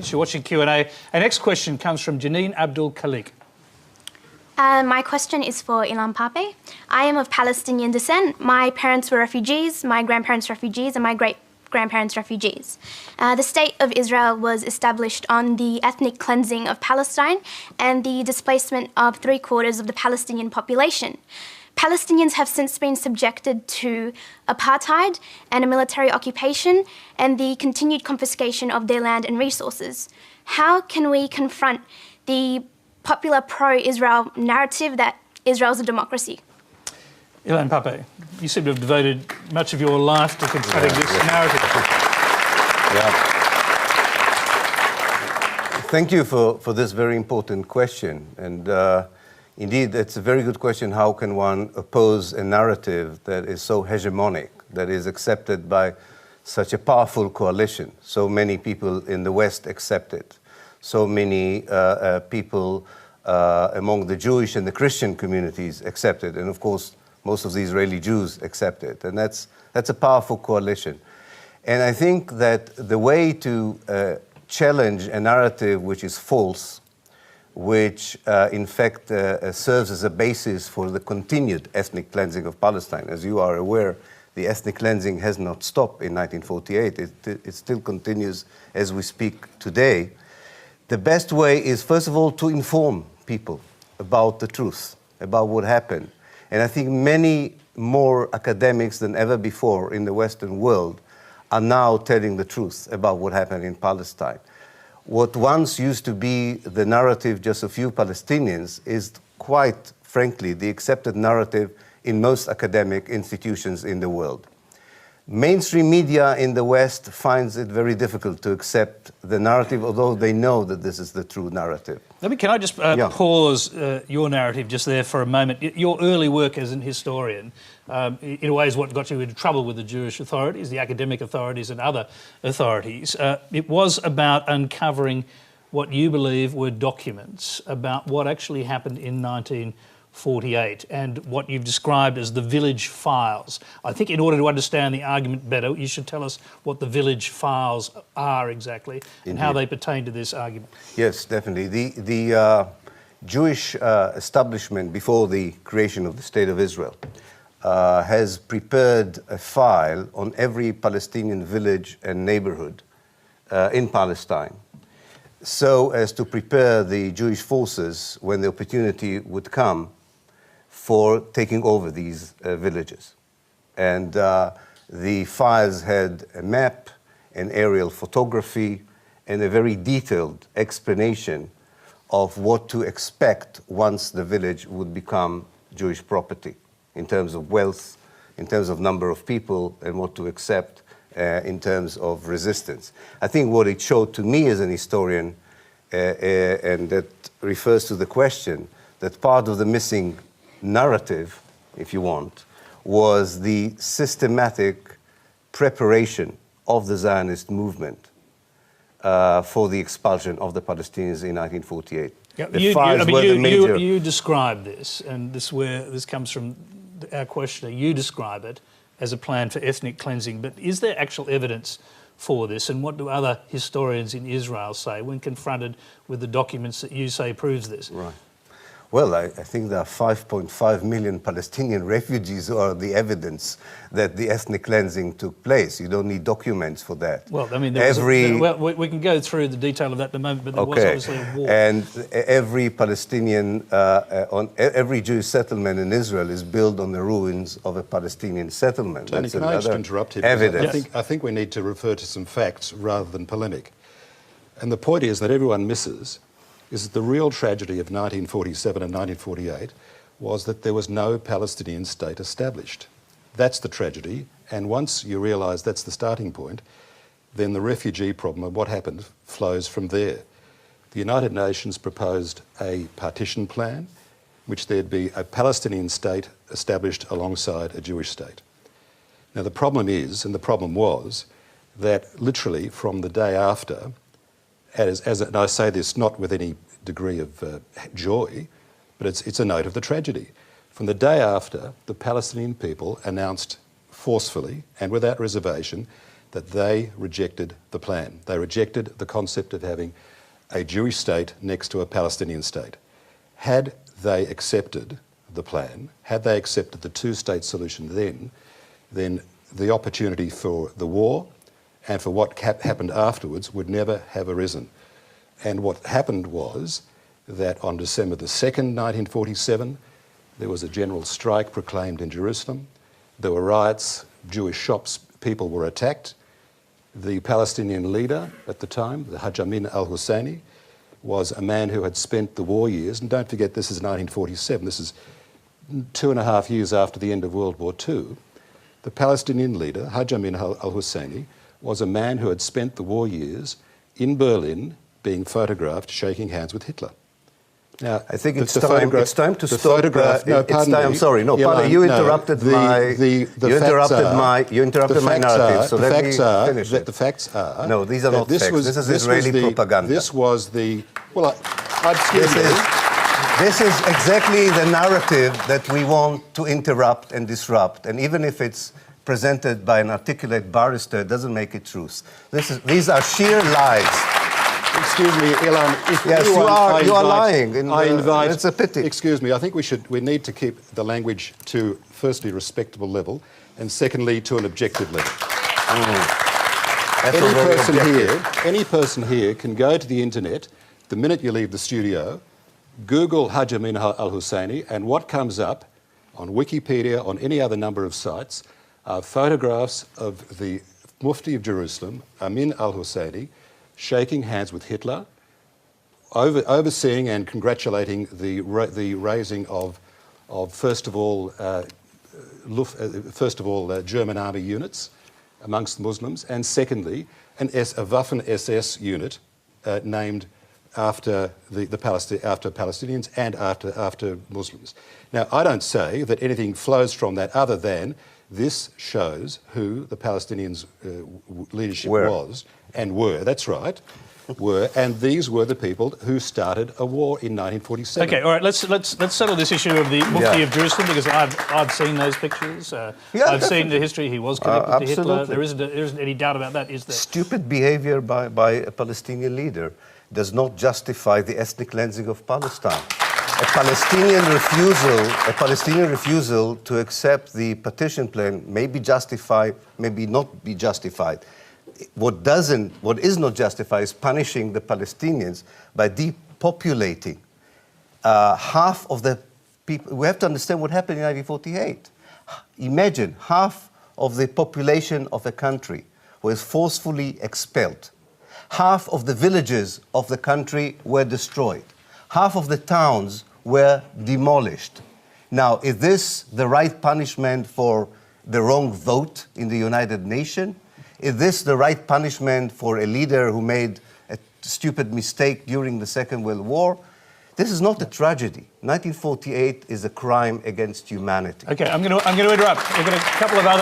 You're watching Q&A. Our next question comes from Janine Abdul Khalik. My question is for Ilan Pappé. I am of Palestinian descent. My parents were refugees, my grandparents refugees, and my great-grandparents refugees. The State of Israel was established on the ethnic cleansing of Palestine and the displacement of 3/4 of the Palestinian population. Palestinians have since been subjected to apartheid and a military occupation and the continued confiscation of their land and resources. How can we confront the popular pro-Israel narrative that Israel is a democracy? Ilan Pappé, you seem to have devoted much of your life to confronting this narrative. Thank you for this very important question. And indeed, it's a very good question. How can one oppose a narrative that is so hegemonic, that is accepted by such a powerful coalition? So many people in the West accept it. So many people among the Jewish and the Christian communities accept it. And of course, most of the Israeli Jews accept it. And that's a powerful coalition. And I think that the way to challenge a narrative which is false, which in fact serves as a basis for the continued ethnic cleansing of Palestine. As you are aware, the ethnic cleansing has not stopped in 1948. It still continues as we speak today. The best way is, first of all, to inform people about the truth, about what happened. And I think many more academics than ever before in the Western world are now telling the truth about what happened in Palestine. What once used to be the narrative just a few Palestinians is quite frankly the accepted narrative in most academic institutions in the world. Mainstream media in the West finds it very difficult to accept the narrative, although they know that this is the true narrative. Can I just pause your narrative just there for a moment? Your early work as an historian, in a way, is what got you into trouble with the Jewish authorities, the academic authorities and other authorities. It was about uncovering what you believe were documents about what actually happened in 1948 and what you've described as the village files. I think in order to understand the argument better, you should tell us what the village files are exactly and how they pertain to this argument. Yes, definitely. The Jewish establishment before the creation of the State of Israel has prepared a file on every Palestinian village and neighborhood in Palestine, so as to prepare the Jewish forces when the opportunity would come for taking over these villages. And the files had a map, an aerial photography, and a very detailed explanation of what to expect once the village would become Jewish property, in terms of wealth, in terms of number of people, and what to accept in terms of resistance. I think what it showed to me as an historian, and that refers to the question, that part of the missing narrative, if you want, was the systematic preparation of the Zionist movement for the expulsion of the Palestinians in 1948. You describe this, and this comes from our questioner. You describe it as a plan for ethnic cleansing, but is there actual evidence for this, and what do other historians in Israel say when confronted with the documents that you say proves this? Right. Well, I think there are 5.5 million Palestinian refugees who are the evidence that the ethnic cleansing took place. You don't need documents for that. Well, I mean, we can go through the detail of that in a moment, but there was obviously a war. And every Palestinian, every Jewish settlement in Israel is built on the ruins of a Palestinian settlement. Tony, That's can I just interrupt here? Evidence. I think we need to refer to some facts rather than polemic. And the point is that everyone misses is that the real tragedy of 1947 and 1948 was that there was no Palestinian state established. That's the tragedy, and once you realise that's the starting point, then the refugee problem of what happened flows from there. The United Nations proposed a partition plan, which there'd be a Palestinian state established alongside a Jewish state. Now the problem is, and the problem was, that literally from the day after, and I say this not with any degree of joy, but it's a note of the tragedy. From the day after, the Palestinian people announced forcefully and without reservation that they rejected the plan. They rejected the concept of having a Jewish state next to a Palestinian state. Had they accepted the plan, had they accepted the two-state solution then the opportunity for the war and for what happened afterwards would never have arisen. And what happened was that on December the 2nd, 1947, there was a general strike proclaimed in Jerusalem. There were riots, Jewish shops, people were attacked. The Palestinian leader at the time, the Haj Amin al-Husseini, was a man who had spent the war years, and don't forget this is 1947, this is 2.5 years after the end of World War II. The Palestinian leader, Haj Amin al-Husseini, was a man who had spent the war years in Berlin being photographed shaking hands with Hitler. Now, I think it's time to stop. Photograph. No, pardon me. I'm sorry. No, pardon. You interrupted you interrupted my narrative. So let me finish it. The facts are. No, these are not facts. This is Israeli propaganda. This was the. Well, excuse me. This is exactly the narrative that we want to interrupt and disrupt. And even if it's presented by an articulate barrister, it doesn't make it truth. These are sheer lies. Excuse me, Ilan. If yes, anyone, you are lying. I invite. It's a pity. Excuse me. I think we need to keep the language to firstly respectable level, and secondly to an objective level. Any person here can go to the internet the minute you leave the studio, Google Haj Amin al-Husseini, and what comes up on Wikipedia, on any other number of sites, are photographs of the Mufti of Jerusalem, Amin al-Husseini, shaking hands with Hitler, overseeing and congratulating the raising of first of all German army units amongst the Muslims, and secondly a Waffen-SS unit named after after Palestinians and after Muslims. Now, I don't say that anything flows from that other than this shows who the Palestinians' leadership was and were. That's right, and these were the people who started a war in 1947. Okay, all right. Let's settle this issue of the Mufti of Jerusalem, because I've seen those pictures. I've seen the history. He was connected to Hitler. There isn't any doubt about that, is there? Stupid behaviour by a Palestinian leader does not justify the ethnic cleansing of Palestine. A Palestinian refusal to accept the partition plan may be justified, maybe not be justified. What is not justified is punishing the Palestinians by depopulating half of the people. We have to understand what happened in 1948. Imagine half of the population of a country was forcefully expelled. Half of the villages of the country were destroyed. Half of the towns were demolished. Now, is this the right punishment for the wrong vote in the United Nations? Is this the right punishment for a leader who made a stupid mistake during the Second World War? This is not a tragedy. 1948 is a crime against humanity. Okay, I'm going to interrupt. We've got a couple of other